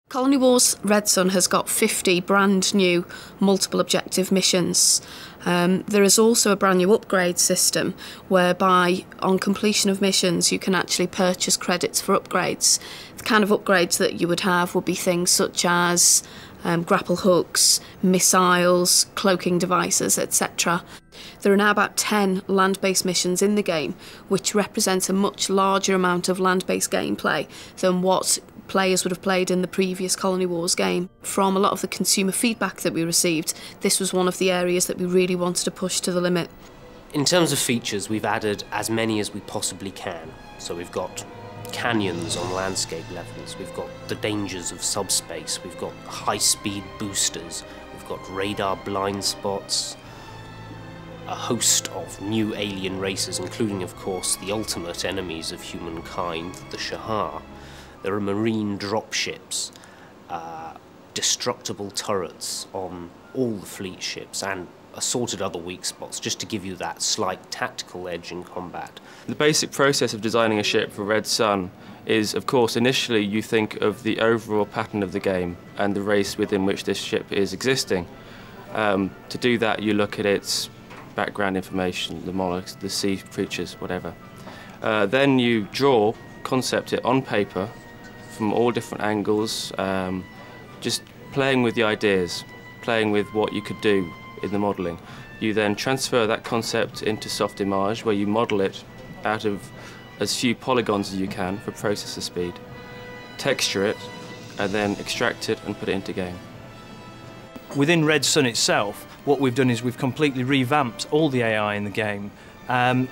Colony Wars Red Sun has got 50 brand new multiple objective missions. There is also a brand new upgrade system whereby on completion of missions you can actually purchase credits for upgrades. The kind of upgrades that you would have would be things such as grapple hooks, missiles, cloaking devices, etc. There are now about 10 land-based missions in the game, which represents a much larger amount of land-based gameplay than what players would have played in the previous Colony Wars game. From a lot of the consumer feedback that we received, this was one of the areas that we really wanted to push to the limit. In terms of features, we've added as many as we possibly can. So we've got canyons on landscape levels, we've got the dangers of subspace, we've got high-speed boosters, we've got radar blind spots, a host of new alien races, including, of course, the ultimate enemies of humankind, the Shahar. There are marine dropships, destructible turrets on all the fleet ships, and assorted other weak spots, just to give you that slight tactical edge in combat. The basic process of designing a ship for Red Sun is, of course, initially you think of the overall pattern of the game and the race within which this ship is existing. To do that, you look at its background information, the monarchs, the sea creatures, whatever. Then you concept it on paper from all different angles, just playing with the ideas, playing with what you could do in the modelling. You then transfer that concept into soft image, where you model it out of as few polygons as you can for processor speed, texture it, and then extract it and put it into game. Within Red Sun itself, what we've done is we've completely revamped all the AI in the game.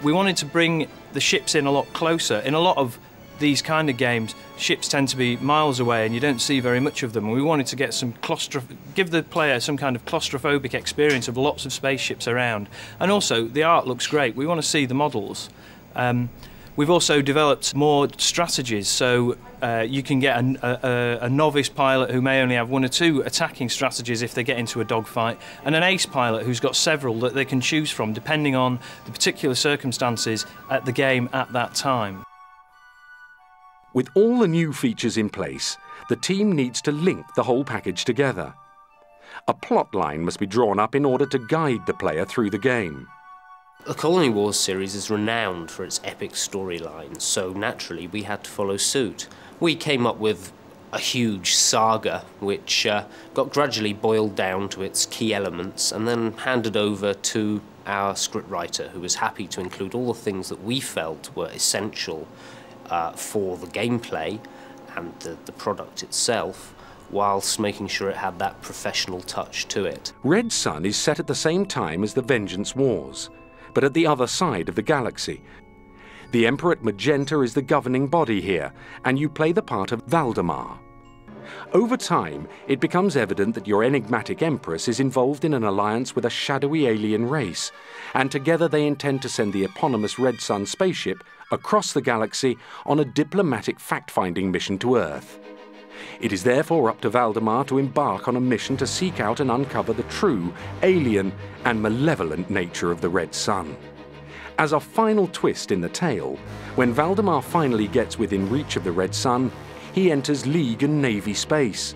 We wanted to bring the ships in a lot closer. In a lot of these kind of games, ships tend to be miles away and you don't see very much of them. We wanted to get give the player some kind of claustrophobic experience of lots of spaceships around. And also, the art looks great. We want to see the models. We've also developed more strategies, so you can get a novice pilot who may only have 1 or 2 attacking strategies if they get into a dogfight, and an ace pilot who's got several that they can choose from depending on the particular circumstances at the game at that time. With all the new features in place, the team needs to link the whole package together. A plot line must be drawn up in order to guide the player through the game. The Colony Wars series is renowned for its epic storylines, so naturally we had to follow suit. We came up with a huge saga which got gradually boiled down to its key elements and then handed over to our scriptwriter, who was happy to include all the things that we felt were essential for the gameplay and the product itself, whilst making sure it had that professional touch to it. Red Sun is set at the same time as the Vengeance Wars, but at the other side of the galaxy. The Emperor Magenta is the governing body here, and you play the part of Valdemar. Over time, it becomes evident that your enigmatic Empress is involved in an alliance with a shadowy alien race, and together they intend to send the eponymous Red Sun spaceship across the galaxy on a diplomatic fact-finding mission to Earth. It is therefore up to Valdemar to embark on a mission to seek out and uncover the true, alien and malevolent nature of the Red Sun. As a final twist in the tale, when Valdemar finally gets within reach of the Red Sun, he enters League and Navy space.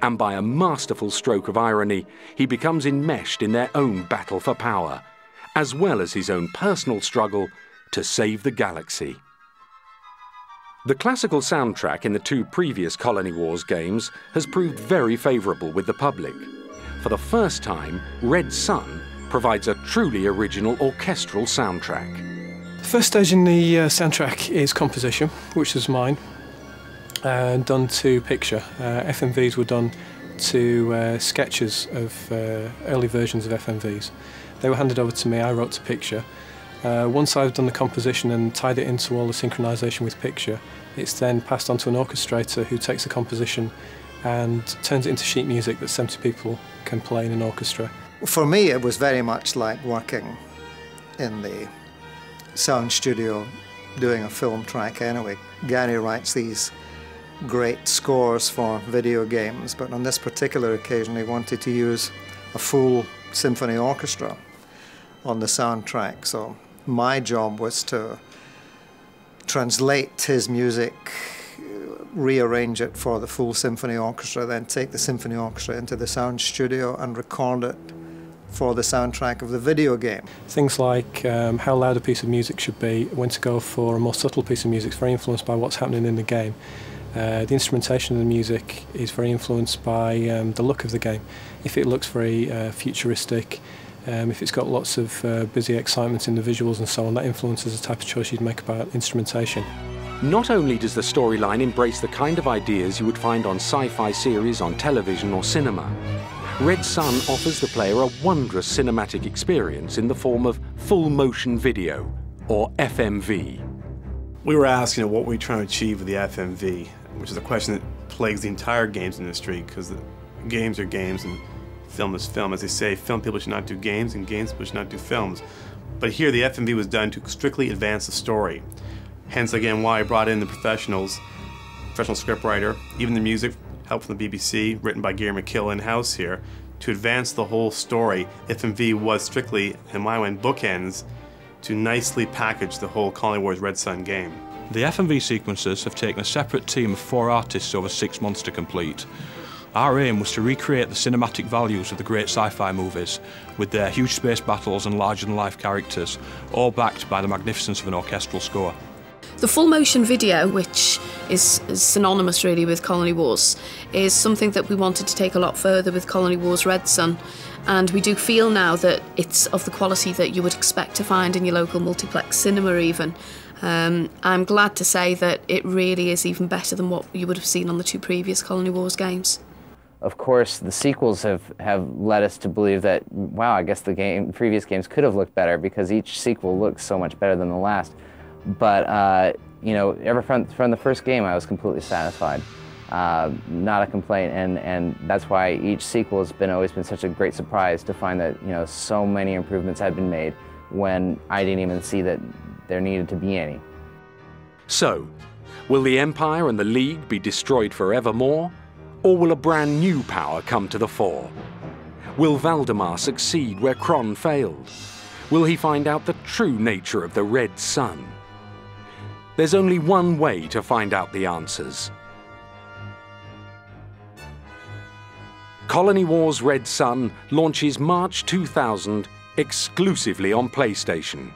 And by a masterful stroke of irony, he becomes enmeshed in their own battle for power, as well as his own personal struggle to save the galaxy. The classical soundtrack in the 2 previous Colony Wars games has proved very favourable with the public. For the first time, Red Sun provides a truly original orchestral soundtrack. The first stage in the soundtrack is composition, which was mine, done to picture. FMVs were done to sketches of early versions of FMVs. They were handed over to me, I wrote to picture. Once I've done the composition and tied it into all the synchronisation with picture, it's then passed on to an orchestrator who takes the composition and turns it into sheet music that 70 people can play in an orchestra. For me, it was very much like working in the sound studio doing a film track anyway. Gary writes these great scores for video games, but on this particular occasion he wanted to use a full symphony orchestra on the soundtrack. So my job was to translate his music rearrange it for the full symphony orchestra, then take the symphony orchestra into the sound studio and record it for the soundtrack of the video game. Things like how loud a piece of music should be, when to go for a more subtle piece of music, is very influenced by what's happening in the game. The instrumentation of the music is very influenced by the look of the game. If it looks very futuristic, if it's got lots of busy excitement in the visuals and so on, that influences the type of choice you'd make about instrumentation. Not only does the storyline embrace the kind of ideas you would find on sci-fi series on television or cinema, Red Sun offers the player a wondrous cinematic experience in the form of full motion video, or FMV. We were asked, what were we trying to achieve with the FMV, which is a question that plagues the entire games industry, because games are games and film is film. As they say, film people should not do games, and games people should not do films. But here, the FMV was done to strictly advance the story. Hence, again, why I brought in the professional scriptwriter, even the music, help from the BBC, written by Gary McKill in-house here, to advance the whole story. FMV was strictly, in my mind, bookends to nicely package the whole Colony Wars Red Sun game. The FMV sequences have taken a separate team of 4 artists over 6 months to complete. Our aim was to recreate the cinematic values of the great sci-fi movies, with their huge space battles and larger-than-life characters, all backed by the magnificence of an orchestral score. The full motion video, which is synonymous really with Colony Wars, is something that we wanted to take a lot further with Colony Wars Red Sun, and we do feel now that it's of the quality that you would expect to find in your local multiplex cinema even. I'm glad to say that it really is even better than what you would have seen on the 2 previous Colony Wars games. Of course, the sequels have led us to believe that, wow, I guess the previous games could have looked better, because each sequel looks so much better than the last. But, ever from the first game, I was completely satisfied. Not a complaint, and that's why each sequel has always been such a great surprise to find that, so many improvements had been made when I didn't even see that there needed to be any. So, will the Empire and the League be destroyed forevermore? Or will a brand new power come to the fore? Will Valdemar succeed where Kron failed? Will he find out the true nature of the Red Sun? There's only one way to find out the answers. Colony Wars Red Sun launches March 2000 exclusively on PlayStation.